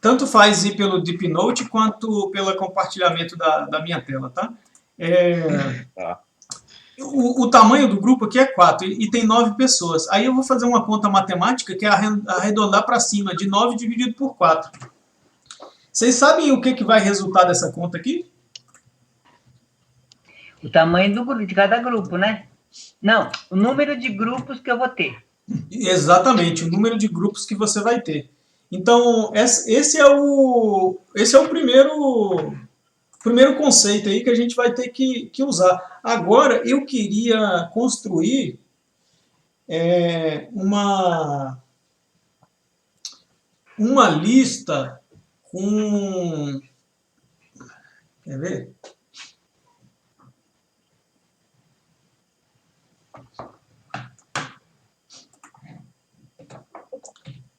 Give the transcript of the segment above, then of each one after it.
tanto faz ir pelo Deep Note quanto pelo compartilhamento da minha tela, tá? Tá. O tamanho do grupo aqui é 4 e tem 9 pessoas. Aí eu vou fazer uma conta matemática que é arredondar para cima, de 9 dividido por 4. Vocês sabem o que vai resultar dessa conta aqui? O tamanho de cada grupo, né? Não, o número de grupos que eu vou ter. Exatamente, o número de grupos que você vai ter. Então, esse é o primeiro conceito aí que a gente vai ter que usar. Agora, eu queria construir uma lista com... Quer ver?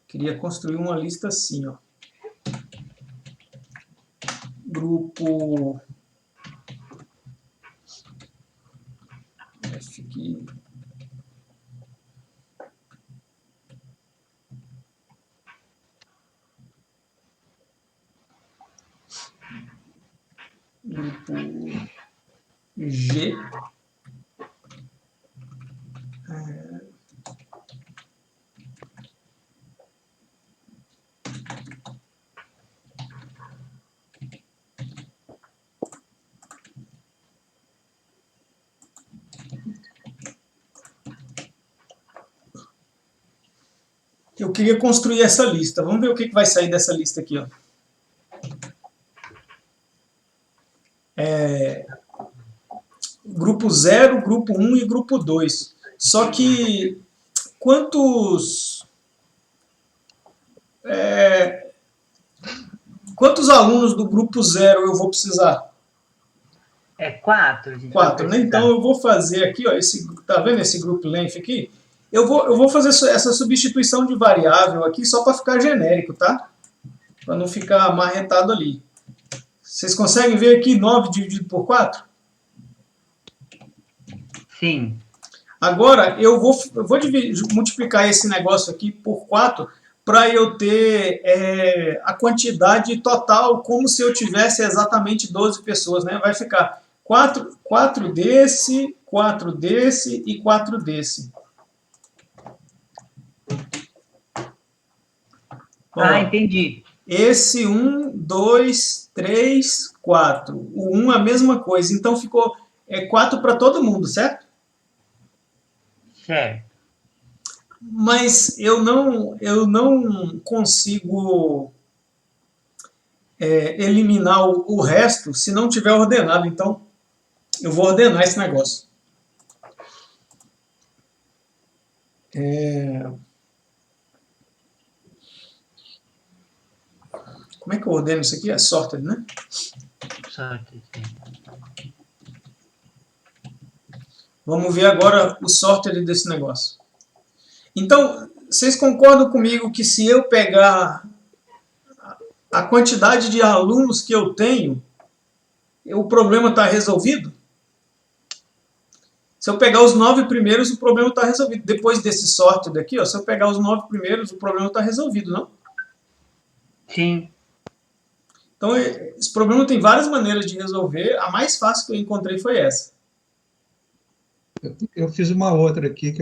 Queria construir uma lista assim, ó. Grupo F aqui. Grupo G. Eu queria construir essa lista. Vamos ver o que vai sair dessa lista aqui, ó. Grupo 0, grupo 1 e grupo 2. Só que quantos alunos do grupo 0 eu vou precisar? É 4. 4, né? Então eu vou fazer aqui, ó, tá vendo esse group length aqui? Eu vou fazer essa substituição de variável aqui só para ficar genérico, tá? Para não ficar marretado ali. Vocês conseguem ver aqui 9 dividido por 4? Sim. Agora, eu vou multiplicar esse negócio aqui por 4 para eu ter a quantidade total, como se eu tivesse exatamente 12 pessoas, né? Vai ficar 4 desse, 4 desse e 4 desse. Ó, entendi. Esse 1, 2, 3, 4. O 1 a mesma coisa. Então ficou 4 para todo mundo, certo? Certo. Mas eu não consigo eliminar o resto se não tiver ordenado. Então eu vou ordenar esse negócio. Como é que eu ordeno isso aqui? É sorted, né? Sorted, sim. Vamos ver agora o sorted desse negócio. Então, vocês concordam comigo que se eu pegar a quantidade de alunos que eu tenho, o problema está resolvido? Se eu pegar os 9 primeiros, o problema está resolvido. Depois desse sorted aqui, ó, se eu pegar os 9 primeiros, o problema está resolvido, não? Sim. Então, esse problema tem várias maneiras de resolver. A mais fácil que eu encontrei foi essa. Eu fiz uma outra aqui que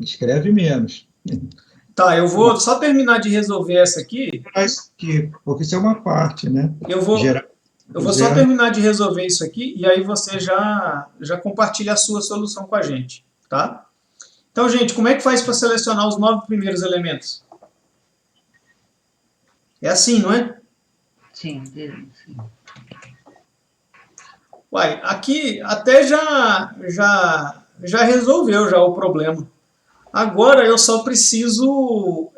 escreve menos. Tá, eu vou só terminar de resolver essa aqui. Porque isso é uma parte, né? Eu vou só terminar de resolver isso aqui e aí você já compartilha a sua solução com a gente, tá? Então, gente, como é que faz para selecionar os 9 primeiros elementos? É assim, não é? Sim, sim. Uai, aqui até já resolveu já o problema. Agora eu só preciso,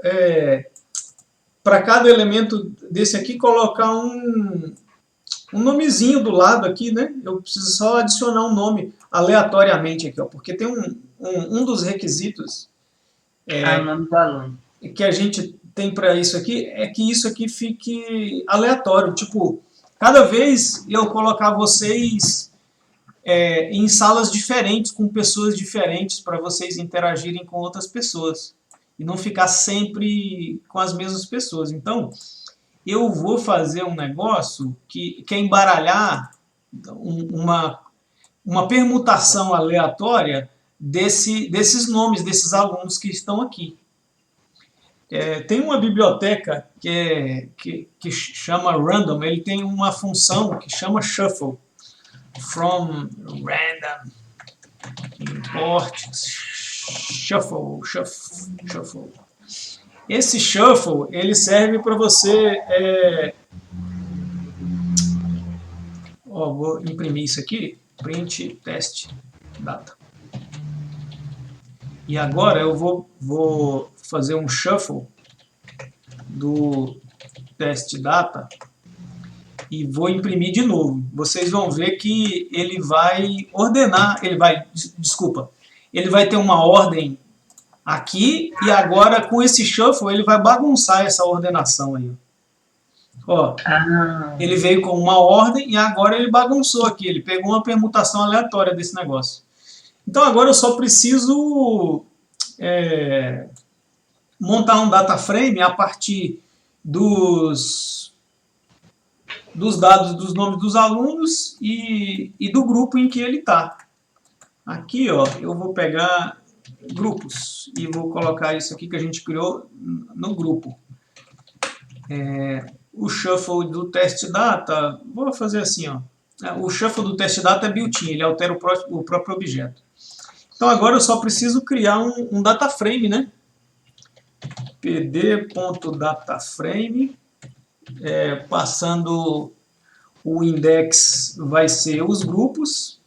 para cada elemento desse aqui, colocar um nomezinho do lado aqui, né? Eu preciso só adicionar um nome aleatoriamente aqui, ó, porque tem um dos requisitos o nome do aluno. Que a gente tem para isso aqui é que isso aqui fique aleatório. Tipo, cada vez eu colocar vocês em salas diferentes, com pessoas diferentes, para vocês interagirem com outras pessoas. E não ficar sempre com as mesmas pessoas. Então, eu vou fazer um negócio que é embaralhar uma permutação aleatória desses nomes, desses alunos que estão aqui. Tem uma biblioteca que chama Random, ele tem uma função que chama Shuffle. From Random, import, Shuffle. Esse Shuffle, ele serve para você... vou imprimir isso aqui, print test data. E agora eu vou fazer um shuffle do test data e vou imprimir de novo. Vocês vão ver que ele vai ordenar, ele vai ter uma ordem aqui e agora com esse shuffle ele vai bagunçar essa ordenação aí. Ó, ele veio com uma ordem e agora ele bagunçou aqui, ele pegou uma permutação aleatória desse negócio. Então agora eu só preciso montar um data frame a partir dos dados dos nomes dos alunos e do grupo em que ele está. Aqui, ó, eu vou pegar grupos e vou colocar isso aqui que a gente criou no grupo. O shuffle do test data, vou fazer assim, ó. O shuffle do test data é built-in, ele altera o próprio objeto. Então agora eu só preciso criar um data frame, né? pd.dataframe, passando o index vai ser os grupos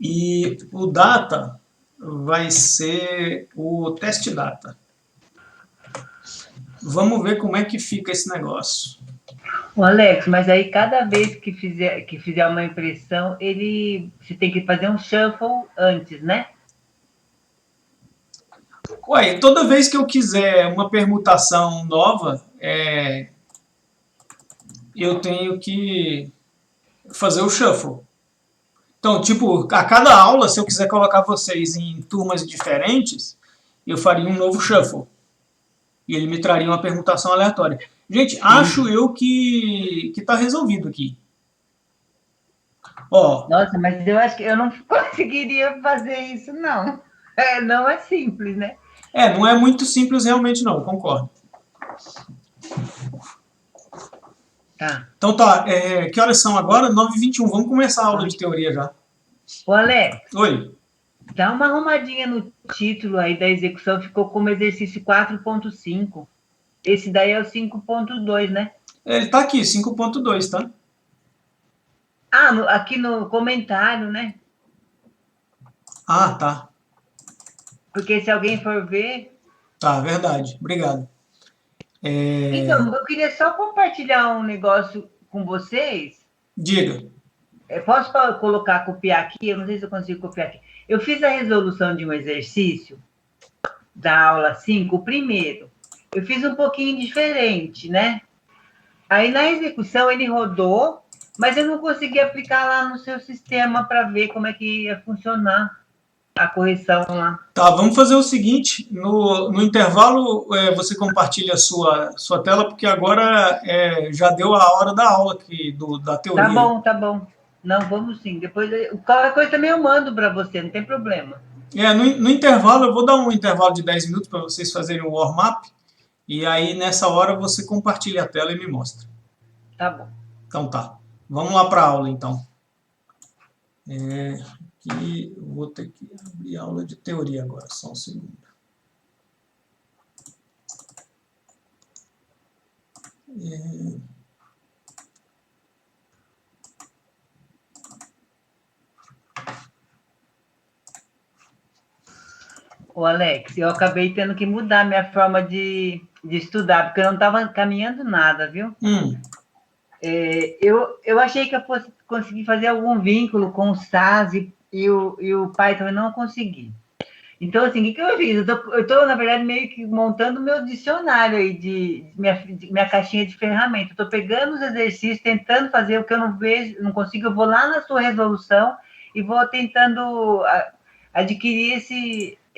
e o data vai ser o test data. Vamos ver como é que fica esse negócio. Ô Alex, mas aí cada vez que fizer uma impressão, você tem que fazer um shuffle antes, né? Ué, toda vez que eu quiser uma permutação nova, eu tenho que fazer o shuffle. Então, tipo, a cada aula, se eu quiser colocar vocês em turmas diferentes, eu faria um novo shuffle. E ele me traria uma permutação aleatória. Gente, acho eu que tá resolvido aqui. Ó. Nossa, mas eu acho que eu não conseguiria fazer isso, não. Não é simples, né? Não é muito simples realmente, não, concordo. Tá. Então tá, que horas são agora? 9h21, vamos começar a aula de teoria já. Ô Alex. Oi. Dá uma arrumadinha no título aí da execução, ficou como exercício 4.5. Esse daí é o 5.2, né? Ele tá aqui, 5.2, tá? Aqui no comentário, né? Tá. Porque se alguém for ver... Tá, verdade. Obrigado. Então, eu queria só compartilhar um negócio com vocês. Diga. Posso copiar aqui? Eu não sei se eu consigo copiar aqui. Eu fiz a resolução de um exercício da aula 5, o primeiro. Eu fiz um pouquinho diferente, né? Aí na execução ele rodou, mas eu não consegui aplicar lá no seu sistema para ver como é que ia funcionar a correção lá. Tá, vamos fazer o seguinte, no intervalo você compartilha a sua tela, porque agora já deu a hora da aula aqui, da teoria. Tá bom. Não, vamos sim. Depois, qualquer coisa também eu mando para você, não tem problema. No intervalo, eu vou dar um intervalo de 10 minutos para vocês fazerem o warm-up, e aí nessa hora você compartilha a tela e me mostra. Tá bom. Então tá, vamos lá para a aula então. Aqui eu vou ter que abrir a aula de teoria agora, só um segundo. Ô Alex, eu acabei tendo que mudar minha forma de estudar, porque eu não estava caminhando nada, viu? Eu achei que eu fosse conseguir fazer algum vínculo com o SAS e o Python, eu não consegui. Então, assim, o que eu fiz? Eu estou, na verdade, meio que montando o meu dicionário aí, de minha caixinha de ferramentas. Estou pegando os exercícios, tentando fazer o que eu não vejo, não consigo, eu vou lá na sua resolução e vou tentando adquirir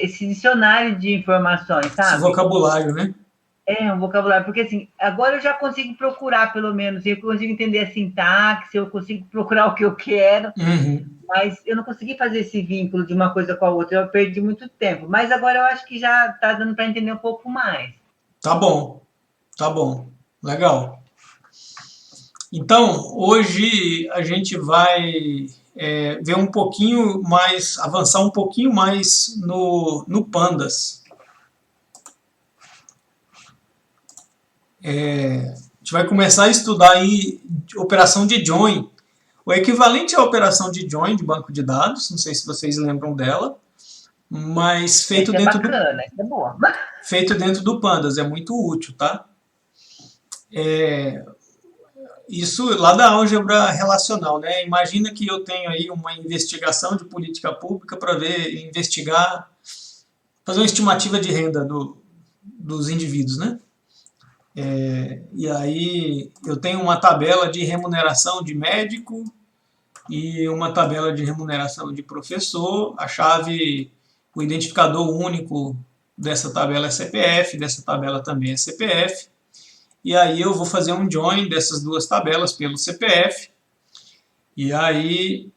esse dicionário de informações, Esse sabe? vocabulário, né? É, um vocabulário, porque assim, agora eu já consigo procurar, pelo menos, eu consigo entender a sintaxe, eu consigo procurar o que eu quero, Uhum. mas eu não consegui fazer esse vínculo de uma coisa com a outra, eu perdi muito tempo. Mas agora eu acho que já está dando para entender um pouco mais. Tá bom, tá bom. Legal. Então, hoje a gente vai ver um pouquinho mais, avançar um pouquinho mais no Pandas. A gente vai começar a estudar aí operação de join. O equivalente à operação de join de banco de dados, não sei se vocês lembram dela, mas feito Essa é dentro bacana, essa é boa. feito dentro do Pandas, é muito útil, tá? Isso lá da álgebra relacional, né? Imagina que eu tenho aí uma investigação de política pública para investigar, fazer uma estimativa de renda dos indivíduos, né? E aí eu tenho uma tabela de remuneração de médico e uma tabela de remuneração de professor. A chave, o identificador único dessa tabela é CPF, dessa tabela também é CPF. E aí eu vou fazer um join dessas duas tabelas pelo CPF. E aí,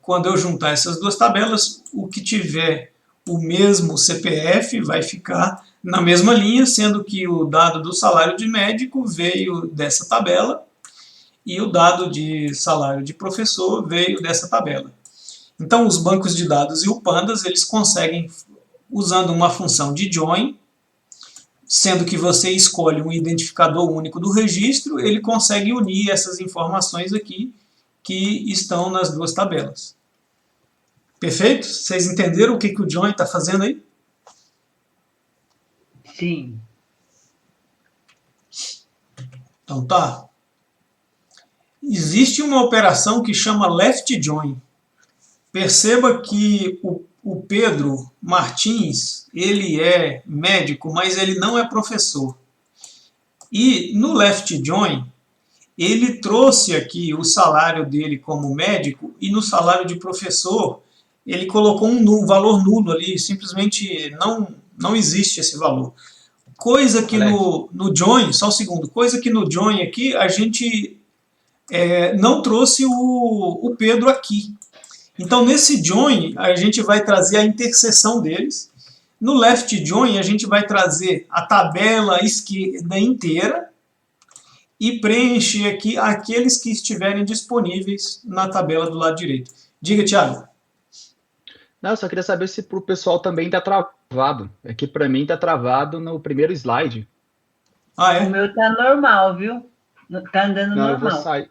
quando eu juntar essas duas tabelas, o que tiver o mesmo CPF vai ficar na mesma linha, sendo que o dado do salário de médico veio dessa tabela e o dado de salário de professor veio dessa tabela. Então, os bancos de dados e o Pandas, eles conseguem, usando uma função de join, sendo que você escolhe um identificador único do registro, ele consegue unir essas informações aqui que estão nas duas tabelas. Perfeito? Vocês entenderam o que o join está fazendo aí? Sim. Então tá. Existe uma operação que chama left join. Perceba que o Pedro Martins, ele é médico, mas ele não é professor. E no left join, ele trouxe aqui o salário dele como médico e no salário de professor ele colocou um valor nulo ali, simplesmente não existe esse valor. Coisa que no join, só um segundo, coisa que no join aqui a gente não trouxe o Pedro aqui. Então, nesse join, a gente vai trazer a interseção deles. No left join, a gente vai trazer a tabela esquerda inteira e preencher aqui aqueles que estiverem disponíveis na tabela do lado direito. Diga, Thiago. Não, eu só queria saber se para o pessoal também está travado. É que para mim está travado no primeiro slide. Ah, é? O meu tá normal, viu? Tá andando Não, normal.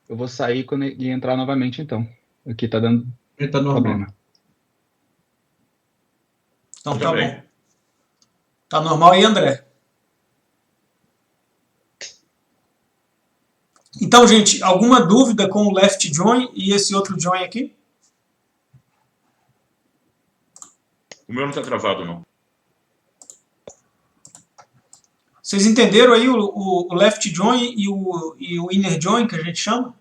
eu vou sair e entrar novamente, então. Aqui está dando Tá normal. problema. Então tá bom. Tá normal aí, André? Então, gente, alguma dúvida com o left join e esse outro join aqui? O meu não está travado, não. Vocês entenderam aí o left join e o inner join, que a gente chama?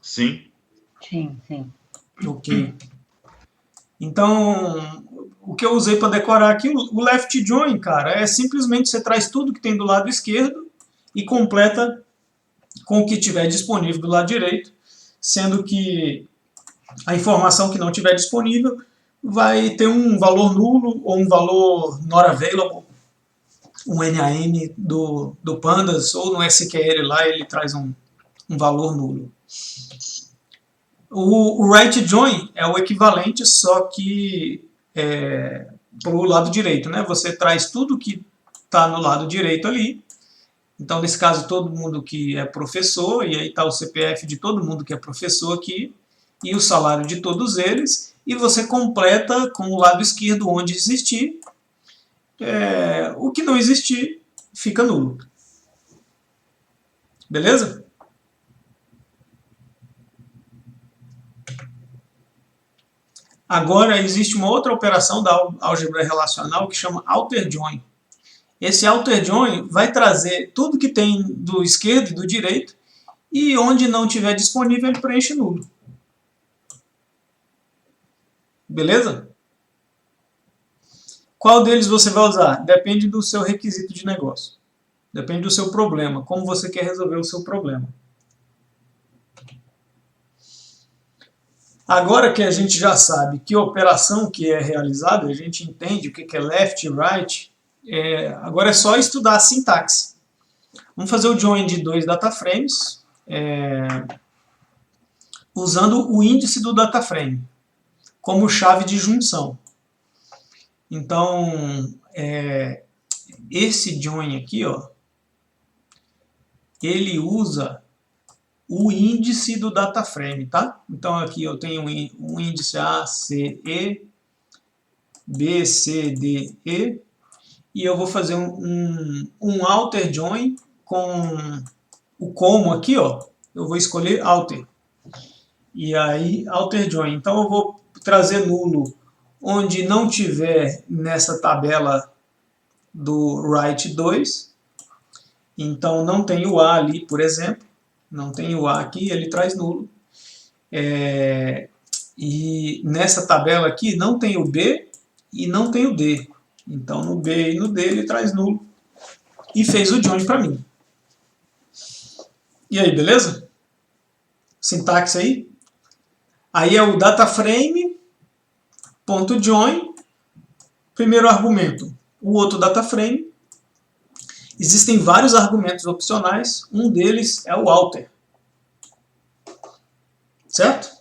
Sim. Sim, sim. Ok. Então, o que eu usei para decorar aqui, o left join, cara, é simplesmente você traz tudo que tem do lado esquerdo e completa com o que tiver disponível do lado direito, sendo que a informação que não tiver disponível vai ter um valor nulo ou um valor not available, um NAM do Pandas, ou no SQL lá ele traz um valor nulo. O right join é o equivalente, só que para o lado direito, né? Você traz tudo que está no lado direito ali. Então, nesse caso, todo mundo que é professor, e aí está o CPF de todo mundo que é professor aqui, e o salário de todos eles, e você completa com o lado esquerdo onde existir. O que não existir fica nulo. Beleza? Agora, existe uma outra operação da álgebra relacional que chama outer join. Esse outer join vai trazer tudo que tem do esquerdo e do direito, e onde não tiver disponível, ele preenche nulo. Beleza? Qual deles você vai usar? Depende do seu requisito de negócio. Depende do seu problema, como você quer resolver o seu problema. Agora que a gente já sabe que operação que é realizada, a gente entende o que é left e right, agora é só estudar a sintaxe. Vamos fazer o join de 2 dataframes, usando o índice do dataframe como chave de junção. Então, esse join aqui, ó, ele usa o índice do dataframe, tá? Então aqui eu tenho um índice A, C, E, B, C, D, E, e eu vou fazer um alter join com o como aqui, ó, eu vou escolher alter. E aí, alter join. Então eu vou trazer nulo onde não tiver nessa tabela do right 2. Então não tem o A ali, por exemplo. Não tem o A aqui, ele traz nulo. E nessa tabela aqui não tem o B e não tem o D. Então no B e no D ele traz nulo. E fez o join para mim. E aí, beleza? Sintaxe aí? Aí é o dataframe.join, primeiro argumento, o outro dataframe. Existem vários argumentos opcionais, um deles é o alter. Certo?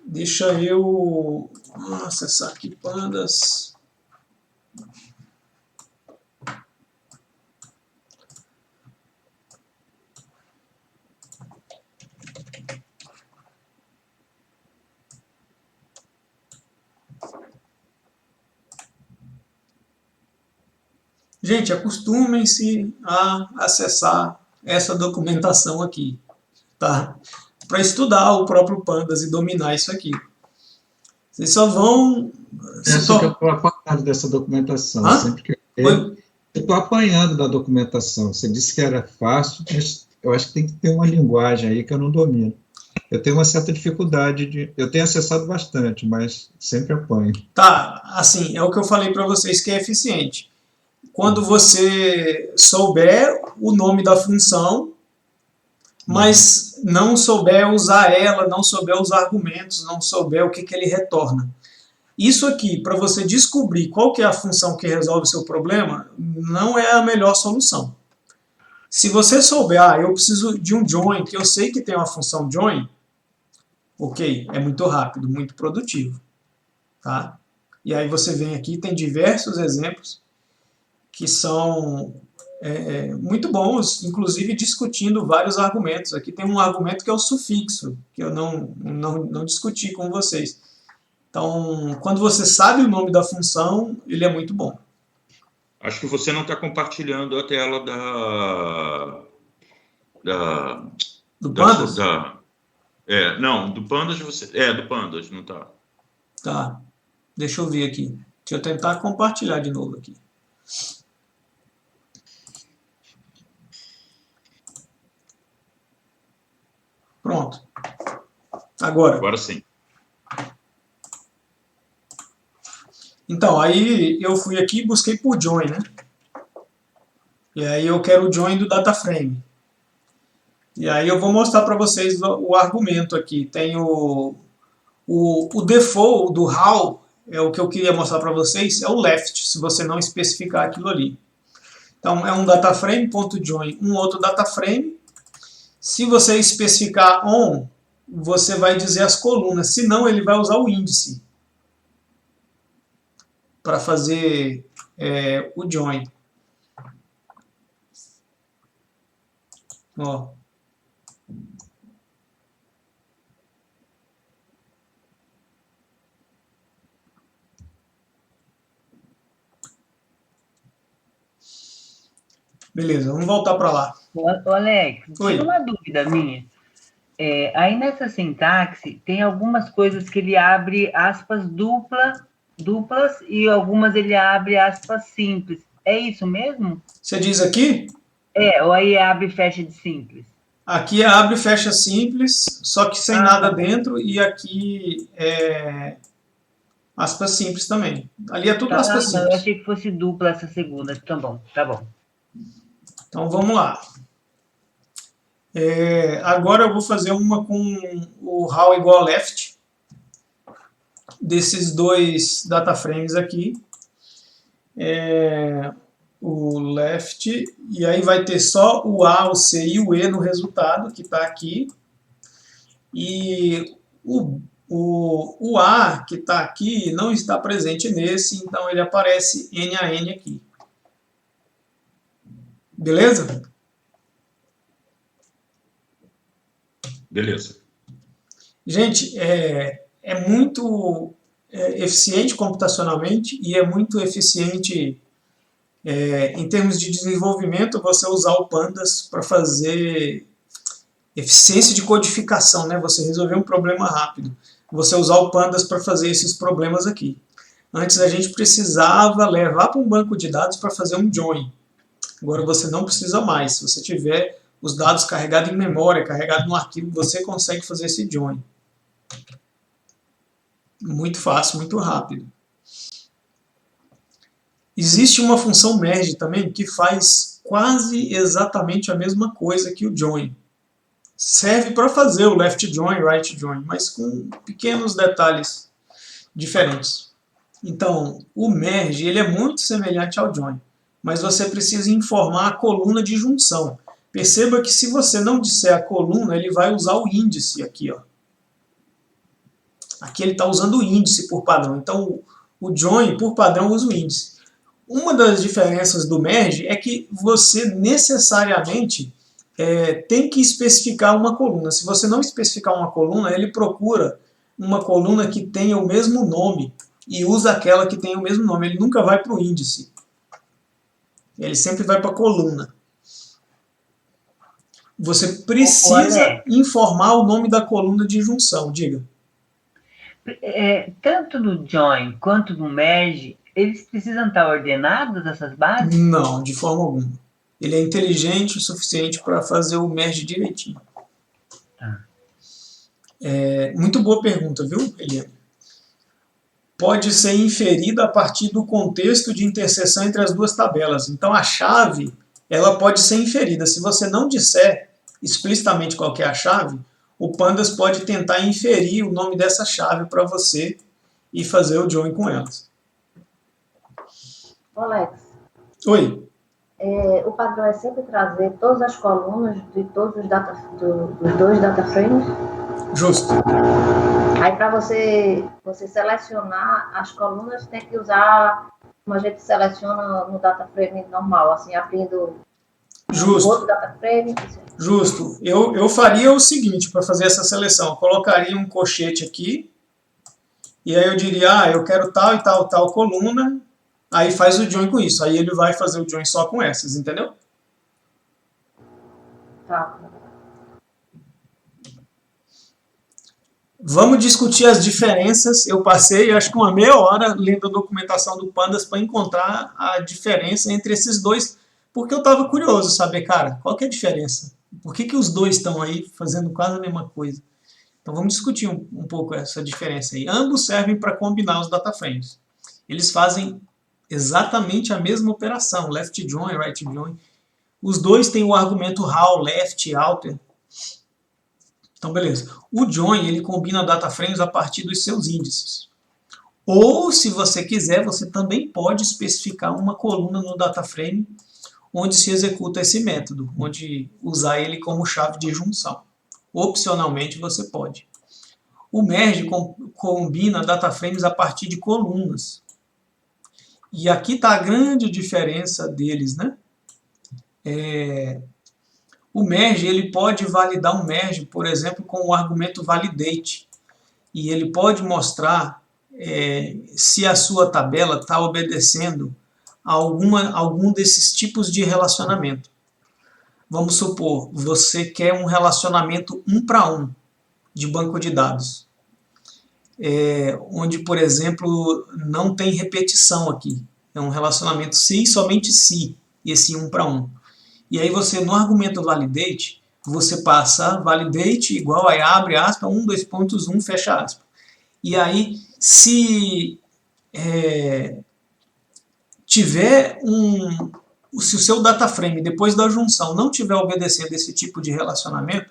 Deixa eu acessar aqui pandas. Gente, acostumem-se a acessar essa documentação aqui, tá? Para estudar o próprio Pandas e dominar isso aqui. Vocês só vão... Que eu estou apanhando dessa documentação. Hã? Sempre que eu estou apanhando da documentação. Você disse que era fácil, mas eu acho que tem que ter uma linguagem aí que eu não domino. Eu tenho uma certa dificuldade de... Eu tenho acessado bastante, mas sempre apanho. Tá, assim, é o que eu falei para vocês que é eficiente. Quando você souber o nome da função, mas não souber usar ela, não souber os argumentos, não souber o que ele retorna. Isso aqui, para você descobrir qual que é a função que resolve o seu problema, não é a melhor solução. Se você souber, eu preciso de um join, que eu sei que tem uma função join, ok, é muito rápido, muito produtivo. Tá? E aí você vem aqui, tem diversos exemplos que são muito bons, inclusive discutindo vários argumentos. Aqui tem um argumento que é o sufixo, que eu não discuti com vocês. Então, quando você sabe o nome da função, ele é muito bom. Acho que você não está compartilhando a tela Do Pandas? Não, do Pandas você... do Pandas, não está. Tá, deixa eu ver aqui. Deixa eu tentar compartilhar de novo aqui. Pronto. Agora Sim. Então, aí eu fui aqui e busquei por join, né? E aí eu quero o join do dataframe. E aí eu vou mostrar para vocês o argumento aqui. Tem o default do how, é o que eu queria mostrar para vocês, é o left, se você não especificar aquilo ali. Então é um dataframe.join, um outro dataframe. Se você especificar on, você vai dizer as colunas, senão ele vai usar o índice para fazer o join. Ó. Beleza, vamos voltar para lá. Ô, Alex, Oi. tira uma dúvida minha. Aí nessa sintaxe tem algumas coisas que ele abre aspas duplas e algumas ele abre aspas simples. É isso mesmo? Você diz aqui? Ou aí abre e fecha de simples. Aqui é abre e fecha simples, só que sem Ah, nada tá. dentro, e aqui é aspas simples também. Ali é tudo Tá, aspas eu simples. achei que fosse dupla essa segunda. Tá bom, tá bom. Então vamos lá. Agora eu vou fazer uma com o how igual a left, desses dois data frames aqui. O left, e aí vai ter só o A, o C e o E no resultado, que está aqui. E o A, que está aqui, não está presente nesse, então ele aparece N a N aqui. Beleza? Beleza. Gente, é muito eficiente computacionalmente e é muito eficiente em termos de desenvolvimento você usar o Pandas para fazer eficiência de codificação, né? Você resolver um problema rápido. Você usar o Pandas para fazer esses problemas aqui. Antes a gente precisava levar para um banco de dados para fazer um join. Agora você não precisa mais. Se você tiver os dados carregados em memória, carregados no arquivo, você consegue fazer esse join. Muito fácil, muito rápido. Existe uma função merge também que faz quase exatamente a mesma coisa que o join. Serve para fazer o left join, right join, mas com pequenos detalhes diferentes. Então, o merge ele é muito semelhante ao join, mas você precisa informar a coluna de junção. Perceba que se você não disser a coluna, ele vai usar o índice aqui, ó. Aqui ele está usando o índice por padrão. Então, o join, por padrão, usa o índice. Uma das diferenças do merge é que você necessariamente tem que especificar uma coluna. Se você não especificar uma coluna, ele procura uma coluna que tenha o mesmo nome e usa aquela que tem o mesmo nome. Ele nunca vai para o índice. Ele sempre vai para a coluna. Você precisa informar o nome da coluna de junção. Diga. Tanto no join quanto no merge, eles precisam estar ordenados, essas bases? Não, de forma alguma. Ele é inteligente o suficiente para fazer o merge direitinho. Tá. Muito boa pergunta, viu, Eliane? Pode ser inferida a partir do contexto de interseção entre as duas tabelas. Então a chave, ela pode ser inferida. Se você não disser explicitamente qual que é a chave, o Pandas pode tentar inferir o nome dessa chave para você e fazer o join com elas. Alex, Oi. o padrão é sempre trazer todas as colunas de todos os dos dois data frames? Justo. Aí para você selecionar as colunas, tem que usar como a gente seleciona no data frame normal, assim, abrindo outro data frame. Justo. Eu faria o seguinte para fazer essa seleção. Eu colocaria um colchete aqui, e aí eu diria, eu quero tal e tal, tal coluna, aí faz o join com isso. Aí ele vai fazer o join só com essas, entendeu? Tá. Vamos discutir as diferenças. Eu passei, acho que uma meia hora lendo a documentação do Pandas para encontrar a diferença entre esses dois, porque eu estava curioso saber, cara, qual que é a diferença? Por que os dois estão aí fazendo quase a mesma coisa? Então vamos discutir um pouco essa diferença aí. Ambos servem para combinar os data frames. Eles fazem exatamente a mesma operação, left join, right join. Os dois têm o argumento how, left, alter. Então, beleza. O join, ele combina data frames a partir dos seus índices. Ou, se você quiser, você também pode especificar uma coluna no data frame onde se executa esse método, onde usar ele como chave de junção. Opcionalmente, você pode. O merge combina data frames a partir de colunas. E aqui está a grande diferença deles, né? O merge, ele pode validar um merge, por exemplo, com o argumento validate. E ele pode mostrar se a sua tabela está obedecendo a algum desses tipos de relacionamento. Vamos supor, você quer um relacionamento 1 para 1 de banco de dados. Onde, por exemplo, não tem repetição aqui. É um relacionamento se e somente se, esse 1 para 1. E aí você, no argumento validate, você passa validate igual, aí abre aspas, 1, 2 pontos, 1, fecha aspas. E aí, se tiver se o seu data frame, depois da junção, não tiver obedecendo esse tipo de relacionamento,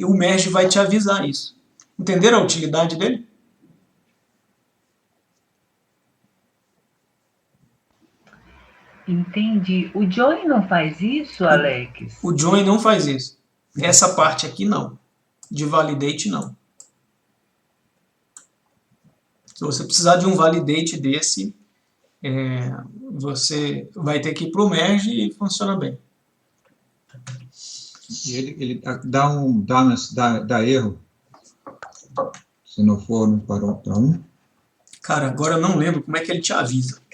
o merge vai te avisar isso. Entenderam a utilidade dele? Entendi. O Join não faz isso, Alex? O join não faz isso. Essa parte aqui não. De validate não. Se você precisar de um validate desse, você vai ter que ir para o merge e funciona bem. E ele dá erro se não for no para um. Cara, agora eu não lembro como é que ele te avisa.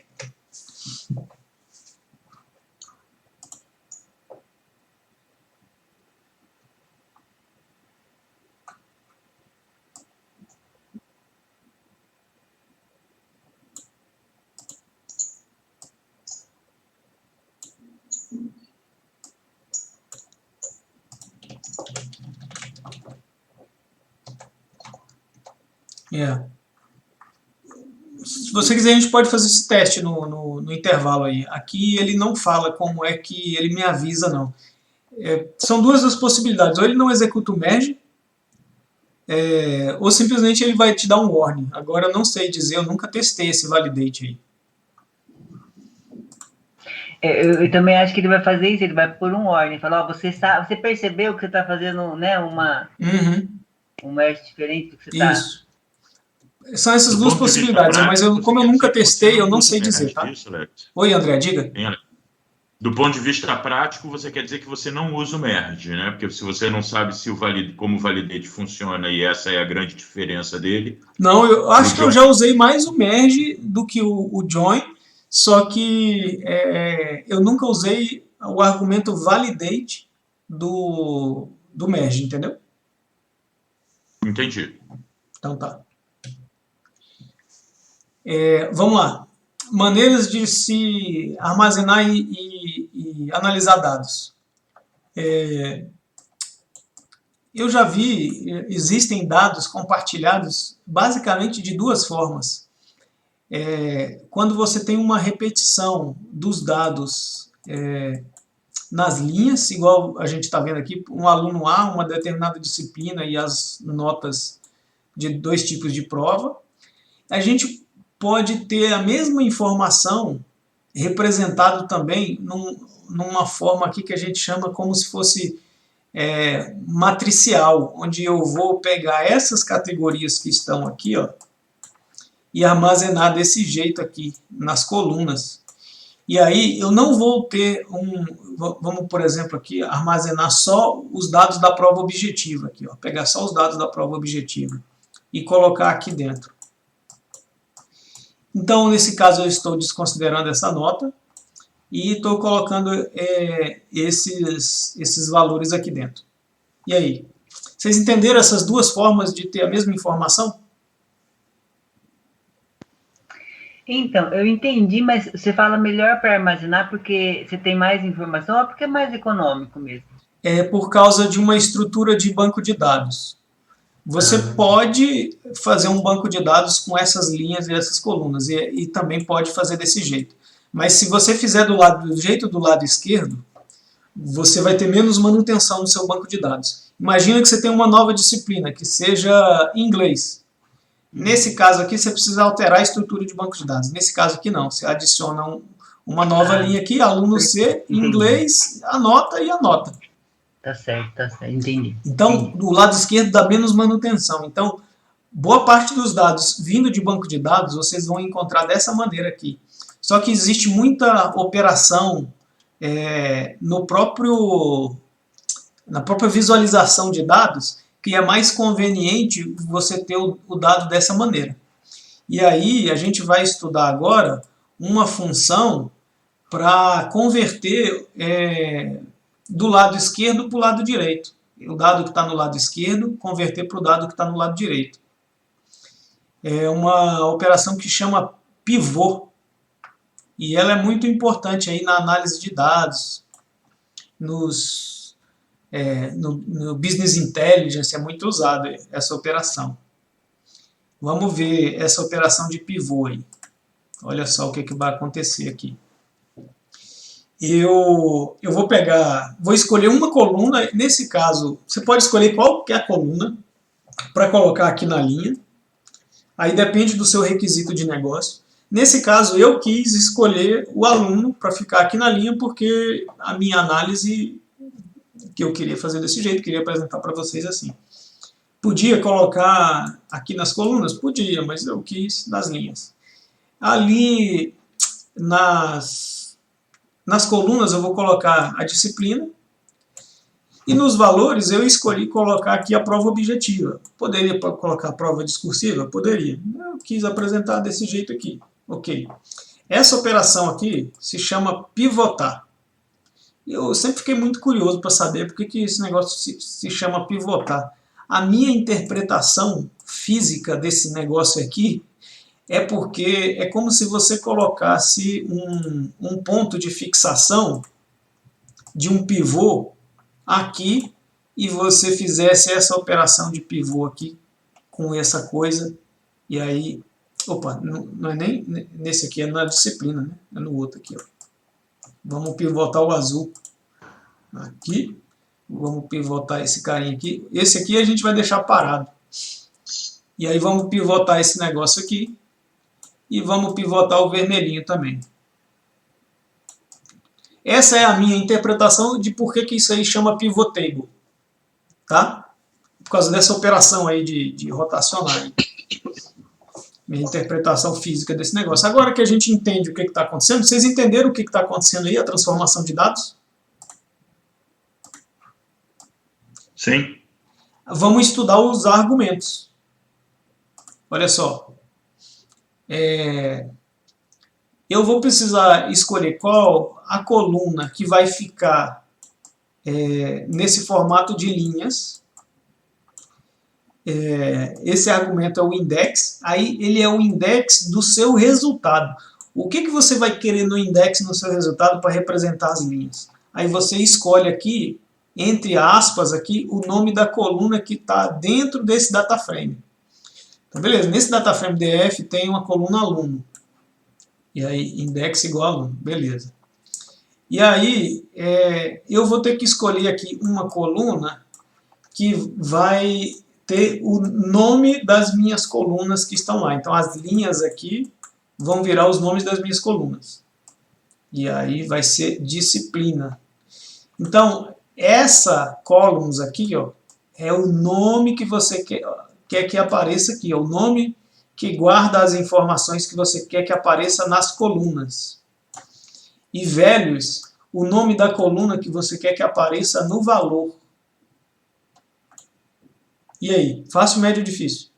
Se você quiser, a gente pode fazer esse teste no intervalo aí. Aqui ele não fala como é que ele me avisa, não. São duas as possibilidades. Ou ele não executa o merge, ou simplesmente ele vai te dar um warning. Agora eu não sei dizer, eu nunca testei esse validate aí. Eu também acho que ele vai fazer isso, ele vai pôr um warning, falar, você percebeu que você está fazendo, né, um merge diferente do que você está... Isso. São essas duas possibilidades, mas como eu nunca testei, eu não sei dizer, tá? Oi, André, diga. Do ponto de vista prático, você quer dizer que você não usa o merge, né? Porque se você não sabe se como o validate funciona e essa é a grande diferença dele... Não, eu acho que eu já usei mais o merge do que o join, só que eu nunca usei o argumento validate do merge, entendeu? Entendi. Então tá. Vamos lá. Maneiras de se armazenar e analisar dados. Eu já vi, existem dados compartilhados basicamente de duas formas. Quando você tem uma repetição dos dados nas linhas, igual a gente está vendo aqui, um aluno A, uma determinada disciplina e as notas de 2 tipos de prova, a gente pode ter a mesma informação representado também numa forma aqui que a gente chama como se fosse matricial, onde eu vou pegar essas categorias que estão aqui, ó, e armazenar desse jeito aqui, nas colunas. E aí eu não vou ter vamos, por exemplo, aqui, armazenar só os dados da prova objetiva, aqui, ó, pegar só os dados da prova objetiva e colocar aqui dentro. Então, nesse caso, eu estou desconsiderando essa nota e estou colocando esses valores aqui dentro. E aí? Vocês entenderam essas duas formas de ter a mesma informação? Então, eu entendi, mas você fala melhor para armazenar porque você tem mais informação ou porque é mais econômico mesmo? É por causa de uma estrutura de banco de dados. Você pode fazer um banco de dados com essas linhas e essas colunas, e também pode fazer desse jeito. Mas se você fizer do jeito do lado esquerdo, você vai ter menos manutenção no seu banco de dados. Imagina que você tem uma nova disciplina, que seja inglês. Nesse caso aqui, você precisa alterar a estrutura de banco de dados. Nesse caso aqui, não. Você adiciona uma nova linha aqui, aluno C, inglês, anota e anota. Tá certo, entendi. Então, do lado esquerdo dá menos manutenção. Então, boa parte dos dados vindo de banco de dados, vocês vão encontrar dessa maneira aqui. Só que existe muita operação na própria visualização de dados, que é mais conveniente você ter o dado dessa maneira. E aí, a gente vai estudar agora uma função para converter do lado esquerdo para o lado direito. O dado que está no lado esquerdo, converter para o dado que está no lado direito. É uma operação que chama pivô. E ela é muito importante aí na análise de dados, nos no Business Intelligence é muito usado essa operação. Vamos ver essa operação de pivô aí. Olha só o que vai acontecer aqui. Eu vou escolher uma coluna. Nesse caso, você pode escolher qualquer coluna para colocar aqui na linha. Aí depende do seu requisito de negócio. Nesse caso, eu quis escolher o aluno para ficar aqui na linha, porque a minha análise que eu queria fazer desse jeito, queria apresentar para vocês assim. Podia colocar aqui nas colunas? Podia, mas eu quis nas linhas. Ali nas colunas eu vou colocar a disciplina, e nos valores eu escolhi colocar aqui a prova objetiva. Poderia colocar a prova discursiva? Poderia. Eu quis apresentar desse jeito aqui. Ok. Essa operação aqui se chama pivotar. Eu sempre fiquei muito curioso para saber por que esse negócio se chama pivotar. A minha interpretação física desse negócio aqui é porque é como se você colocasse um ponto de fixação de um pivô aqui e você fizesse essa operação de pivô aqui com essa coisa, e aí, opa, não é nem nesse aqui, é na disciplina, né? É no outro aqui, ó. Vamos pivotar o azul aqui, vamos pivotar esse carinha aqui, esse aqui a gente vai deixar parado, e aí vamos pivotar esse negócio aqui, e vamos pivotar o vermelhinho também. Essa é a minha interpretação de por que isso aí chama pivot table, tá? Por causa dessa operação aí de rotacionar. Minha interpretação física desse negócio. Agora que a gente entende o que está acontecendo, vocês entenderam o que está acontecendo aí, a transformação de dados? Sim. Vamos estudar os argumentos. Olha só. Eu vou precisar escolher qual a coluna que vai ficar nesse formato de linhas. Esse argumento é o index, aí ele é o index do seu resultado. O que você vai querer no index no seu resultado para representar as linhas? Aí você escolhe aqui, entre aspas, aqui, o nome da coluna que está dentro desse data frame. Então, beleza, nesse data frame DF tem uma coluna aluno. E aí, index igual a aluno, beleza. E aí, eu vou ter que escolher aqui uma coluna que vai ter o nome das minhas colunas que estão lá. Então, as linhas aqui vão virar os nomes das minhas colunas. E aí vai ser disciplina. Então, essa columns aqui, ó, é o nome que você quer que apareça aqui. É o nome que guarda as informações que você quer que apareça nas colunas. E values, o nome da coluna que você quer que apareça no valor. E aí, fácil, médio ou difícil?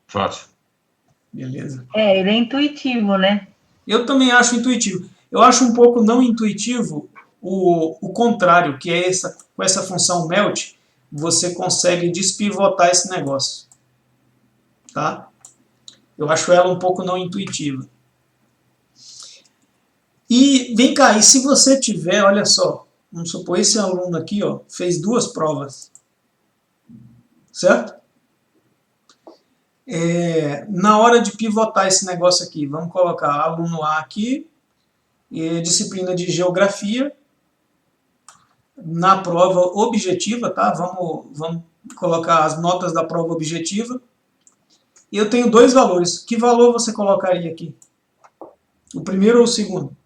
Fácil. Beleza. Ele é intuitivo, né? Eu também acho intuitivo. Eu acho um pouco não intuitivo o contrário, que é com essa função melt, você consegue despivotar esse negócio. Tá? Eu acho ela um pouco não intuitiva. E vem cá, e se você tiver, olha só, vamos supor, esse aluno aqui, ó, fez 2 provas. Certo? Na hora de pivotar esse negócio aqui, vamos colocar aluno A aqui, disciplina de geografia, na prova objetiva, tá? Vamos colocar as notas da prova objetiva. E eu tenho 2 valores. Que valor você colocaria aqui? O primeiro ou o segundo?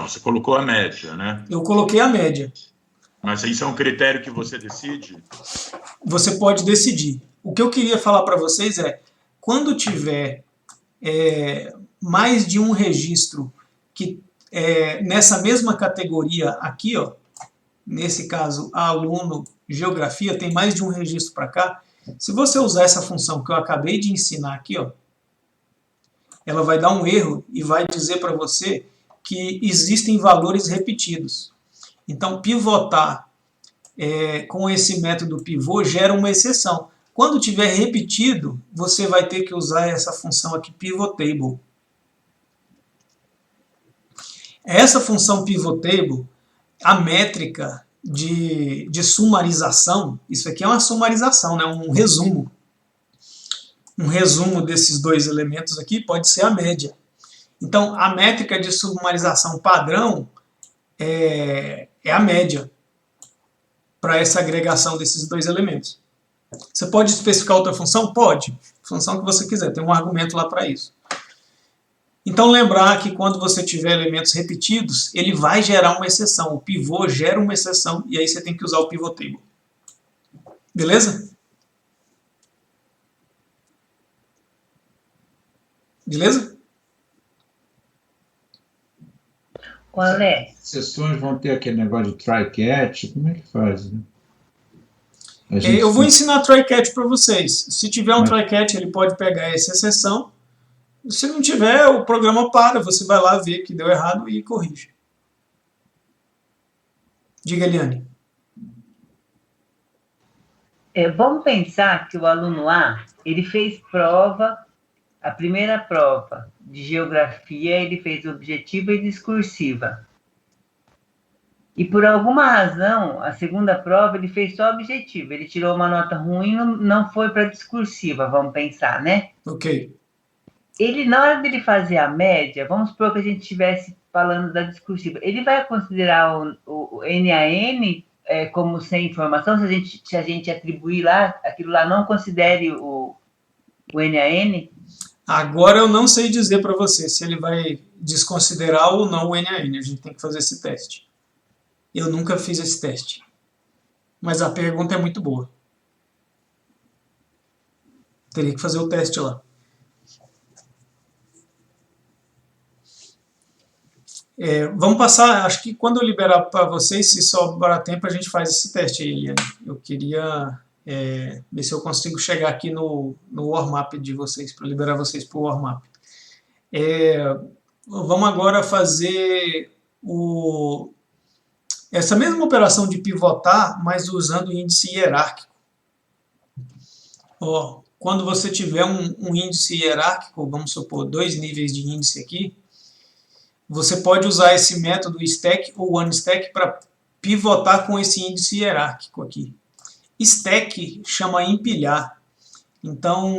Você colocou a média, né? Eu coloquei a média. Mas isso é um critério que você decide? Você pode decidir. O que eu queria falar para vocês é, quando tiver mais de um registro que nessa mesma categoria aqui, ó, nesse caso, aluno geografia, tem mais de um registro para cá, se você usar essa função que eu acabei de ensinar aqui, ó, ela vai dar um erro e vai dizer para você que existem valores repetidos. Então, pivotar com esse método pivô gera uma exceção. Quando tiver repetido, você vai ter que usar essa função aqui, pivotable. Essa função pivotable, a métrica de sumarização, isso aqui é uma sumarização, né? Um resumo. Um resumo desses dois elementos aqui pode ser a média. Então, a métrica de sumarização padrão é a média para essa agregação desses dois elementos. Você pode especificar outra função? Pode. Função que você quiser, tem um argumento lá para isso. Então, lembrar que quando você tiver elementos repetidos, ele vai gerar uma exceção. O pivô gera uma exceção e aí você tem que usar o pivot table. Beleza? Beleza? Qual é? Sessões vão ter aquele negócio de try-catch, como é que faz, né? Eu vou ensinar try-catch para vocês. Se tiver um try-catch, ele pode pegar essa exceção. Se não tiver, o programa para, você vai lá ver que deu errado e corrige. Diga, Eliane. Vamos pensar que o aluno A, ele fez prova, a primeira prova de geografia, ele fez objetiva e discursiva. E por alguma razão, a segunda prova, ele fez só objetiva. Ele tirou uma nota ruim, não foi para discursiva, vamos pensar, né? Ok. Ele, na hora dele fazer a média, vamos supor que a gente estivesse falando da discursiva, ele vai considerar o NaN como sem informação, se a gente atribuir lá, aquilo lá não considere o NaN? Agora eu não sei dizer para você se ele vai desconsiderar ou não o NaN. A gente tem que fazer esse teste. Eu nunca fiz esse teste. Mas a pergunta é muito boa. Teria que fazer o teste lá. Vamos passar, acho que quando eu liberar para vocês, se sobrar tempo, a gente faz esse teste aí, Eliane. Eu queria ver se eu consigo chegar aqui no warm-up de vocês, para liberar vocês para o warm-up. Vamos agora fazer essa mesma operação de pivotar, mas usando o índice hierárquico. Quando você tiver um índice hierárquico, vamos supor 2 níveis de índice aqui, você pode usar esse método stack ou onestack para pivotar com esse índice hierárquico aqui. Stack chama empilhar. Então,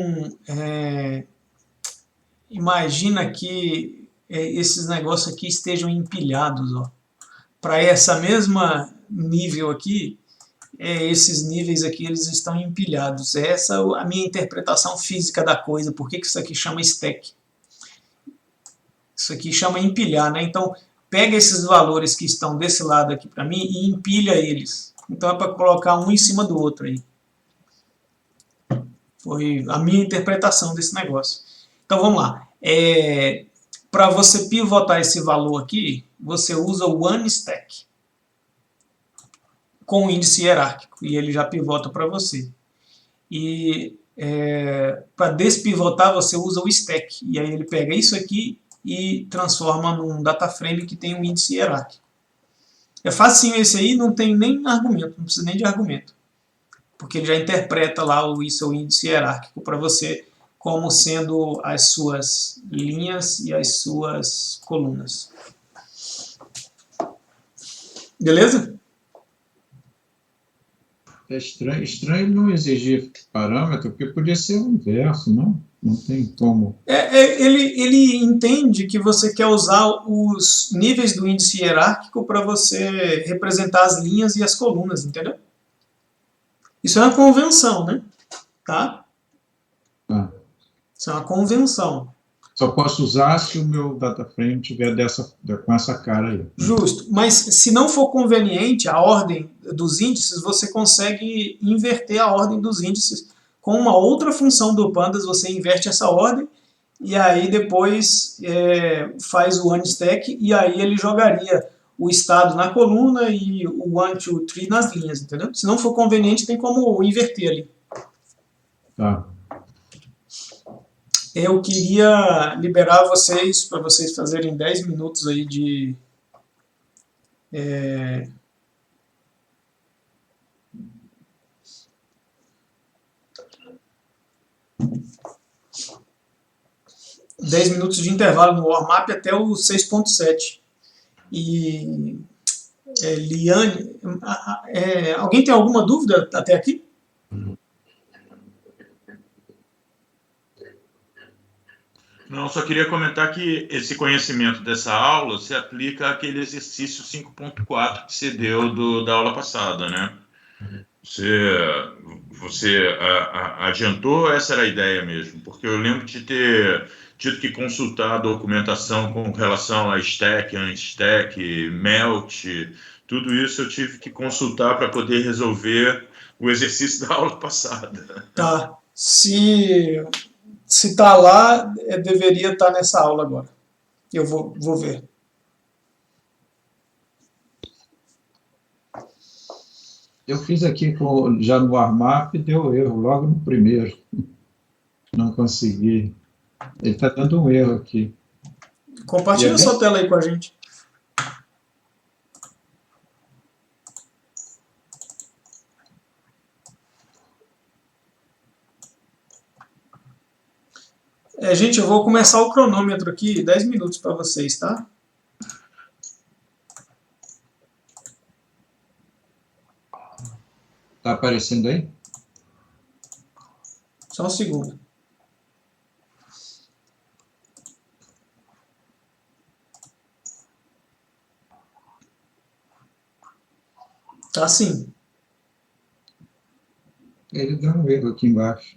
imagina que esses negócios aqui estejam empilhados. Para essa mesma nível aqui, esses níveis aqui eles estão empilhados. Essa é a minha interpretação física da coisa. Por que isso aqui chama stack? Isso aqui chama empilhar, né? Então, pega esses valores que estão desse lado aqui para mim e empilha eles. Então, é para colocar um em cima do outro aí. Foi a minha interpretação desse negócio. Então, vamos lá. Para você pivotar esse valor aqui, você usa o onestack com o índice hierárquico e ele já pivota para você. E para despivotar, você usa o stack. E aí ele pega isso aqui e transforma num data frame que tem um índice hierárquico. É facinho esse aí, não tem nem argumento, não precisa nem de argumento. Porque ele já interpreta lá o seu índice hierárquico para você como sendo as suas linhas e as suas colunas. Beleza? É estranho não exigir parâmetro, porque podia ser o inverso, não? Não tem como. Ele entende que você quer usar os níveis do índice hierárquico para você representar as linhas e as colunas, entendeu? Isso é uma convenção, né? Tá? Isso é uma convenção. Só posso usar se o meu data frame tiver com essa cara aí. Justo. Mas se não for conveniente a ordem dos índices, você consegue inverter a ordem dos índices. Com uma outra função do Pandas, você inverte essa ordem e aí depois faz o onestack e aí ele jogaria o estado na coluna e o 1, 2, 3 nas linhas, entendeu? Se não for conveniente, tem como inverter ali. Tá. Eu queria liberar vocês, para vocês fazerem 10 minutos aí de... 10 minutos de intervalo no warm-up até o 6.7. E Liane, alguém tem alguma dúvida até aqui? Não, só queria comentar que esse conhecimento dessa aula se aplica àquele exercício 5.4 que você deu da aula passada, né? Você adiantou, essa era a ideia mesmo, porque eu lembro de ter tido que consultar a documentação com relação a stack, unstack, melt, tudo isso eu tive que consultar para poder resolver o exercício da aula passada. Tá. Se está lá, deveria estar nessa aula agora. Eu vou ver. Eu fiz aqui já no warm-up e deu erro logo no primeiro. Não consegui. Ele está dando um erro aqui. Compartilha sua tela aí com a gente. Gente, eu vou começar o cronômetro aqui, 10 minutos para vocês, tá? Está aparecendo aí? Só um segundo. Tá sim. Ele dá um erro aqui embaixo.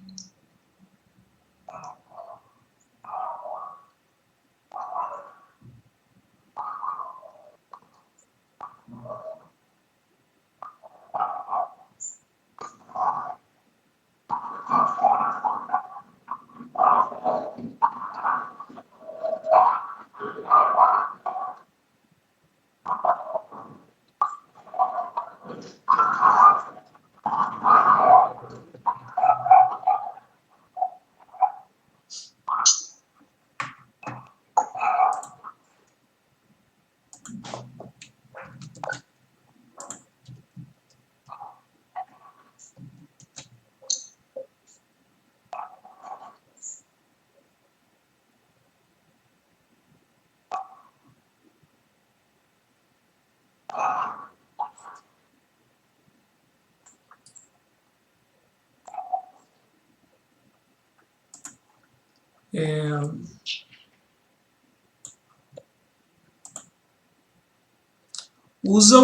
Usa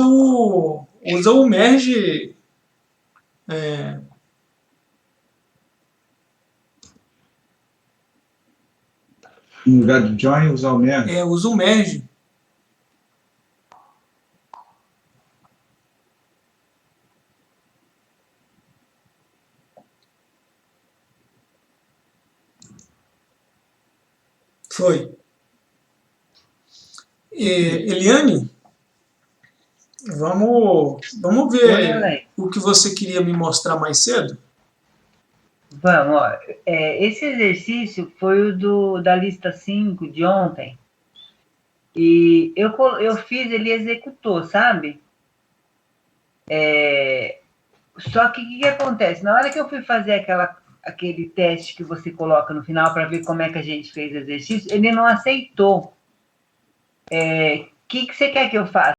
o merge. No lugar de join, usar o merge. Usa o merge. Foi. Eliane, vamos ver o que você queria me mostrar mais cedo? Vamos, ó. Esse exercício foi o da lista 5 de ontem. E eu fiz, ele executou, sabe? Só que o que acontece? Na hora que eu fui fazer aquele teste que você coloca no final para ver como é que a gente fez o exercício, ele não aceitou. O que você quer que eu faça?